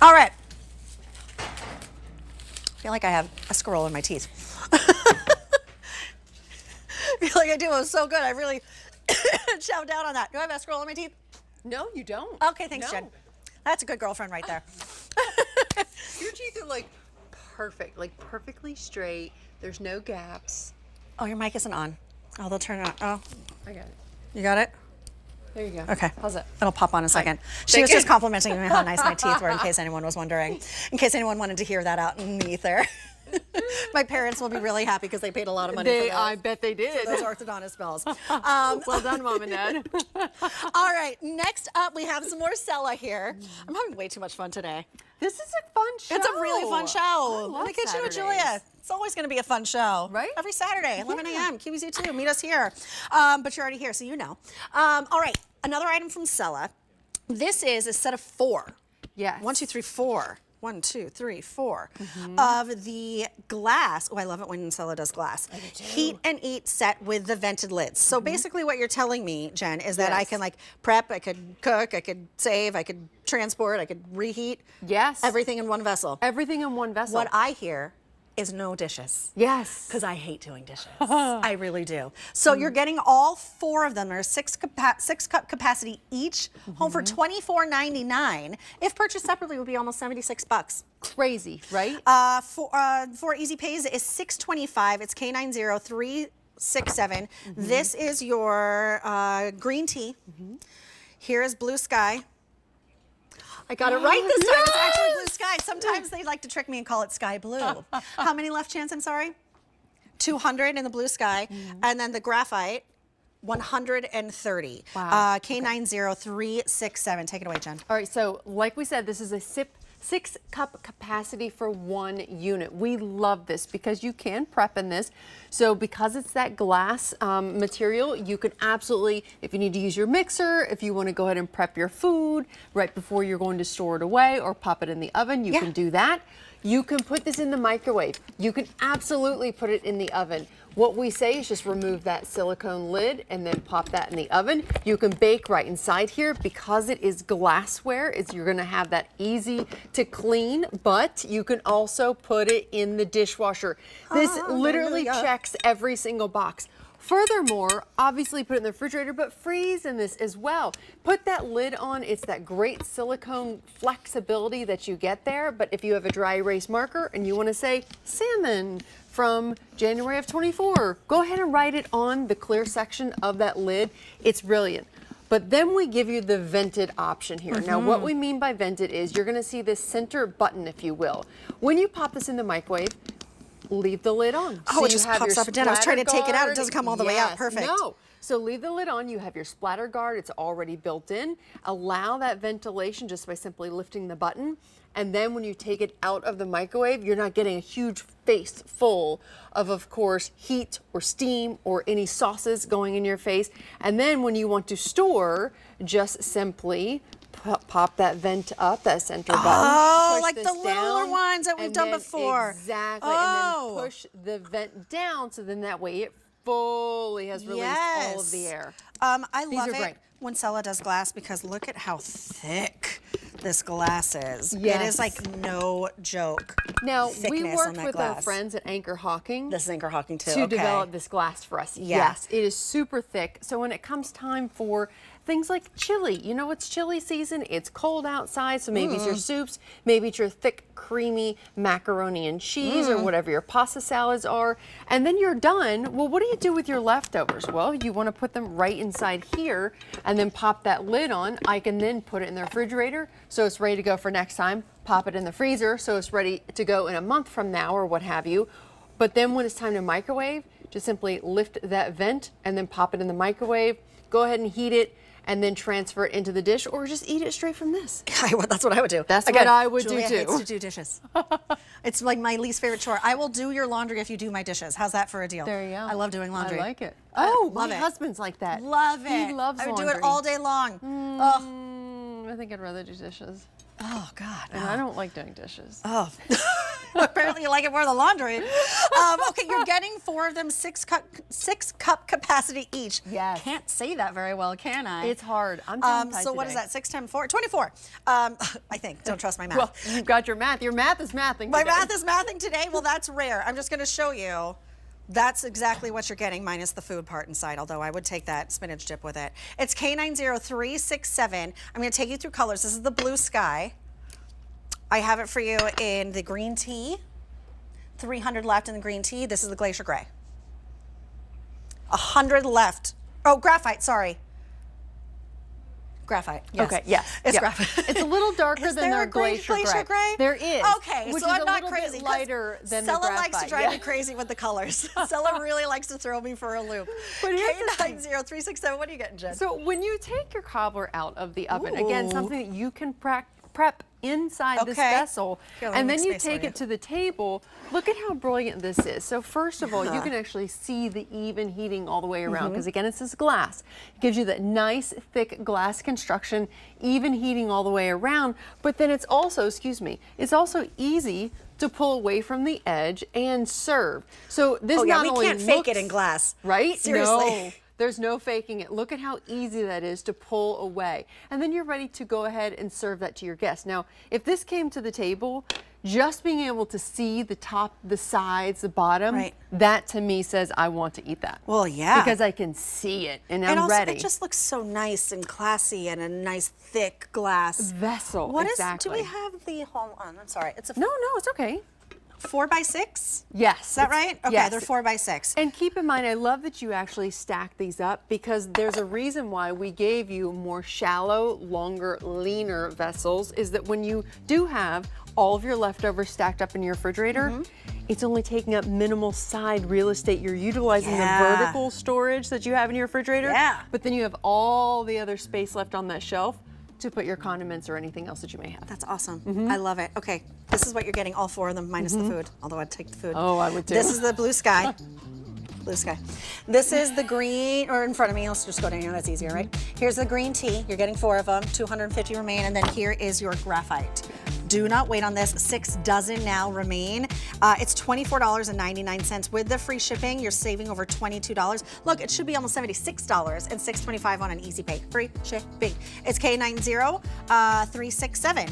All right. I feel like I have a squirrel in my teeth. I feel like I do. It was so good. I really chowed down on that. Do I have a squirrel in my teeth? No, you don't. Okay, thanks, No. Jen. That's a good girlfriend right there. Your teeth are like perfect, like perfectly straight. There's no gaps. Oh, your mic isn't on. Oh, they'll turn it on. Oh, I got it. you got it? There you go. Okay. How's that? It'll pop on in a second. She was just complimenting me how nice my teeth were, in case anyone was wondering. In case anyone wanted to hear that out in the ether. My parents will be really happy because they paid a lot of money for those. I bet they did. Those orthodontist bills. Well done, Mom and Dad. All right, next up we have some more Cella here. I'm having way too much fun today. This is a fun show. It's a really fun show. I love In the kitchen Saturdays. with Julia. It's always going to be a fun show. Right? Every Saturday, 11 a.m. QVC 2. Meet us here. But you're already here, so you know. All right, another item from Cella. This is a set of 4. Yes. 1, 2, 3, 4. 1, 2, 3, 4 of the glass. Oh, I love it when Cella does glass. Heat and eat set with the vented lids. So basically what you're telling me, Jen, is that I can like prep, I could cook, I could save, I could transport, I could reheat. Yes. Everything in one vessel. Everything in one vessel. What I hear is no dishes. Yes. Because I hate doing dishes. I really do. So you're getting all 4 of them. They're 6-cup capacity each. Home for $24.99. If purchased separately, it would be almost $76. Crazy, right? For Easy Pays is $6.25. It's K90367. This is your green tea. Here is Blue Sky. I got it right this time. It's actually Blue Sky. Sometimes they like to trick me and call it Sky Blue. How many left, Chance? I'm sorry? 200 in the Blue Sky. And then the graphite, 130. Wow. K90367. Take it away, Jen. All right, so like we said, this is a 6-cup capacity for 1 unit. We love this because you can prep in this. So because it's that glass material, you can absolutely, if you need to use your mixer, if you want to go ahead and prep your food right before you're going to store it away or pop it in the oven, you can do that. You can put this in the microwave. You can absolutely put it in the oven. What we say is just remove that silicone lid and then pop that in the oven. You can bake right inside here because it is glassware. You're gonna have that easy to clean, but you can also put it in the dishwasher. This literally checks every single box. Furthermore, obviously put it in the refrigerator, but freeze in this as well. Put that lid on. It's that great silicone flexibility that you get there. But if you have a dry erase marker and you want to say salmon from January of 24, go ahead and write it on the clear section of that lid. It's brilliant. But then we give you the vented option here. Now, what we mean by vented is you're going to see this center button, if you will. When you pop this in the microwave, leave the lid on. Oh, it just pops up and down. I was trying to take it out. It doesn't come all the way out. Perfect. No. So leave the lid on. You have your splatter guard. It's already built in. Allow that ventilation just by simply lifting the button. And then when you take it out of the microwave, you're not getting a huge face full of course, heat or steam or any sauces going in your face. And then when you want to store, just simply pop that vent up, that center button. Oh, push like the littler ones that we've done before. Exactly. Oh. And then push the vent down so then that way it fully has released all of the air. I love are it great. when Cella does glass because look at how thick this glass is. It Yes. is like no joke. Now, we thickness on worked that with our glass. friends at Anchor Hawking This is Anchor Hawking too. to develop this glass for us. Yeah. Yes, it is super thick. So when it comes time for things like chili, you know it's chili season, it's cold outside, so maybe it's your soups, maybe it's your thick, creamy macaroni and cheese or whatever your pasta salads are, and then you're done. Well, what do you do with your leftovers? Well, you want to put them right inside here and then pop that lid on. I can then put it in the refrigerator so it's ready to go for next time. Pop it in the freezer so it's ready to go in a month from now or what have you. But then when it's time to microwave, just simply lift that vent and then pop it in the microwave. Go ahead and heat it and then transfer it into the dish or just eat it straight from this. That's what I would do. That's what I would Julia do too. hates to do dishes. It's like my least favorite chore. I will do your laundry if you do my dishes. How's that for a deal? There you go. I love doing laundry. I like it. Oh, love my it. husband's like that. Love it. He loves I would laundry. do it all day long. Oh. I think I'd rather do dishes. Oh God. And I don't like doing dishes. Oh. Apparently you like it more than laundry. Okay, you're getting 4 of them, 6 cup capacity each. Yes. Can't say that very well, can I? It's hard. I'm tongue tied So what today. is that? 6 times 4? 24. I think. Don't trust my math. Well, you've got your math. Your math is mathing My today. math is mathing today? Well, that's rare. I'm just going to show you. That's exactly what you're getting minus the food part inside, although I would take that spinach dip with it. It's K90367. I'm going to take you through colors. This is the blue sky. I have it for you in the green tea. 300 left in the green tea. This is the glacier gray. 100 left. Oh, graphite, sorry. Graphite, yes. Okay, yes. It's yep. graphite. It's a little darker Is than there their a glacier gray? There is. Okay, which so is I'm a not little crazy. bit lighter than the Cella graphite. likes to drive me crazy with the colors. Cella really likes to throw me for a loop. But here's the thing. K90367, what are you getting, Jen? So when you take your cobbler out of the oven, again, Ooh. something that you can prep inside this Okay. vessel, Here, let me and then make you space for take you. it to the table. Look at how brilliant this is. So first of all, you can actually see the even heating all the way around, because again, it's this glass. It gives you that nice thick glass construction, even heating all the way around, but then it's also, it's also easy to pull away from the edge and serve. So this yeah, not we only can't fake it looks- in glass. Right? Seriously. No. There's no faking it. Look at how easy that is to pull away. And then you're ready to go ahead and serve that to your guests. Now, if this came to the table, just being able to see the top, the sides, the bottom, Right. that to me says I want to eat that. Well, yeah. Because I can see it and And I'm also, ready. it just looks so nice and classy and a nice thick glass Vessel, What is? exactly. Do we have the hold on? I'm sorry. It's a No, it's okay. 4x6. Yes. Is that right? Okay, yes. they're 4x6. And keep in mind, I love that you actually stack these up, because there's a reason why we gave you more shallow, longer, leaner vessels, is that when you do have all of your leftovers stacked up in your refrigerator, it's only taking up minimal side real estate. You're utilizing Yeah. the vertical storage that you have in your refrigerator, Yeah. but then you have all the other space left on that shelf to put your condiments or anything else that you may have. That's awesome. I love it. Okay, this is what you're getting, all 4 of them minus the food, although I'd take the food. Oh, I would too. This is the blue sky. Blue sky. This is the green, or in front of me, let's just go down here, that's easier, right? Here's the green tea, you're getting 4 of them, 250 remain, and then here is your graphite. Do not wait on this, 6 dozen now remain. It's $24.99. With the free shipping, you're saving over $22. Look, it should be almost $76 and $6.25 on an easy pay. Free shipping. It's K90367.